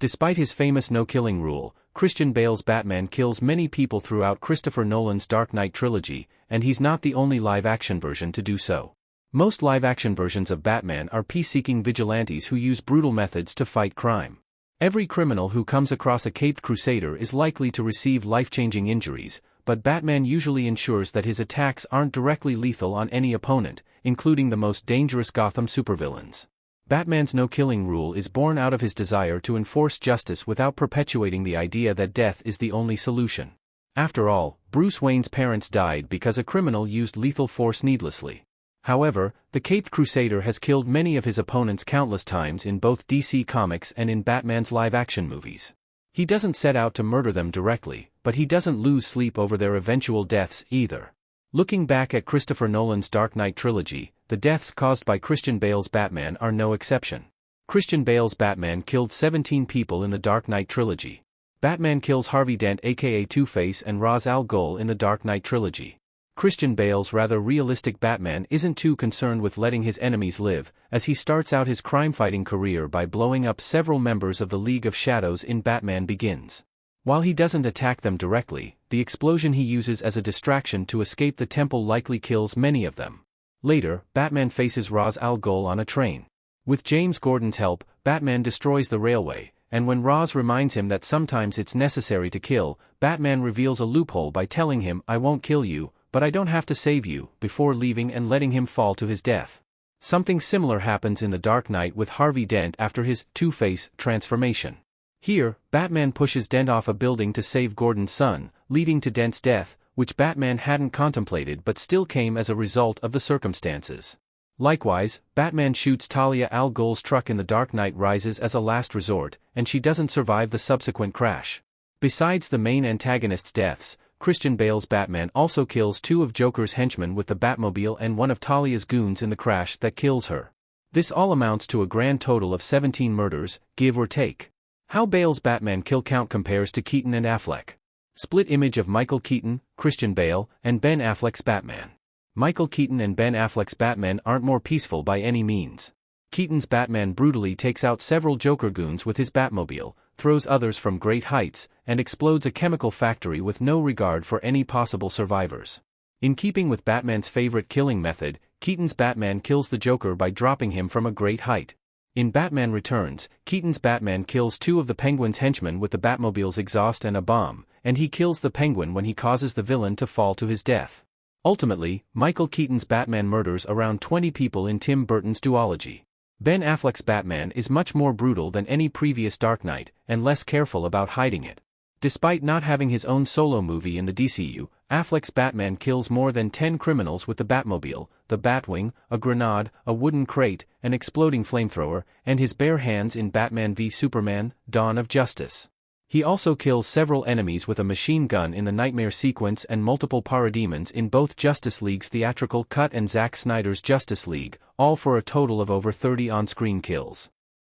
Despite his famous no-killing rule, Christian Bale's Batman kills many people throughout Christopher Nolan's Dark Knight trilogy, and he's not the only live-action version to do so. Most live-action versions of Batman are peace-seeking vigilantes who use brutal methods to fight crime. Every criminal who comes across a caped crusader is likely to receive life-changing injuries, but Batman usually ensures that his attacks aren't directly lethal on any opponent, including the most dangerous Gotham supervillains. Batman's no-killing rule is born out of his desire to enforce justice without perpetuating the idea that death is the only solution. After all, Bruce Wayne's parents died because a criminal used lethal force needlessly. However, the Caped Crusader has killed many of his opponents countless times in both DC Comics and in Batman's live-action movies. He doesn't set out to murder them directly, but he doesn't lose sleep over their eventual deaths either. Looking back at Christopher Nolan's Dark Knight trilogy, the deaths caused by Christian Bale's Batman are no exception. Christian Bale's Batman killed 17 people in the Dark Knight trilogy. Batman kills Harvey Dent aka Two-Face and Ra's al Ghul in the Dark Knight trilogy. Christian Bale's rather realistic Batman isn't too concerned with letting his enemies live, as he starts out his crime-fighting career by blowing up several members of the League of Shadows in Batman Begins. While he doesn't attack them directly, the explosion he uses as a distraction to escape the temple likely kills many of them. Later, Batman faces Ra's al Ghul on a train. With James Gordon's help, Batman destroys the railway, and when Ra's reminds him that sometimes it's necessary to kill, Batman reveals a loophole by telling him, "I won't kill you, but I don't have to save you," before leaving and letting him fall to his death. Something similar happens in The Dark Knight with Harvey Dent after his Two-Face transformation. Here, Batman pushes Dent off a building to save Gordon's son, leading to Dent's death, which Batman hadn't contemplated but still came as a result of the circumstances. Likewise, Batman shoots Talia al Ghul's truck in The Dark Knight Rises as a last resort, and she doesn't survive the subsequent crash. Besides the main antagonist's deaths, Christian Bale's Batman also kills two of Joker's henchmen with the Batmobile and one of Talia's goons in the crash that kills her. This all amounts to a grand total of 17 murders, give or take. How Bale's Batman kill count compares to Keaton and Affleck. Split image of Michael Keaton, Christian Bale, and Ben Affleck's Batman. Michael Keaton and Ben Affleck's Batman aren't more peaceful by any means. Keaton's Batman brutally takes out several Joker goons with his Batmobile, throws others from great heights, and explodes a chemical factory with no regard for any possible survivors. In keeping with Batman's favorite killing method, Keaton's Batman kills the Joker by dropping him from a great height. In Batman Returns, Keaton's Batman kills two of the Penguin's henchmen with the Batmobile's exhaust and a bomb, and he kills the Penguin when he causes the villain to fall to his death. Ultimately, Michael Keaton's Batman murders around 20 people in Tim Burton's duology. Ben Affleck's Batman is much more brutal than any previous Dark Knight, and less careful about hiding it. Despite not having his own solo movie in the DCU, Affleck's Batman kills more than 10 criminals with the Batmobile, the Batwing, a grenade, a wooden crate, an exploding flamethrower, and his bare hands in Batman v Superman: Dawn of Justice. He also kills several enemies with a machine gun in the Nightmare sequence and multiple parademons in both Justice League's theatrical cut and Zack Snyder's Justice League, all for a total of over 30 on-screen kills.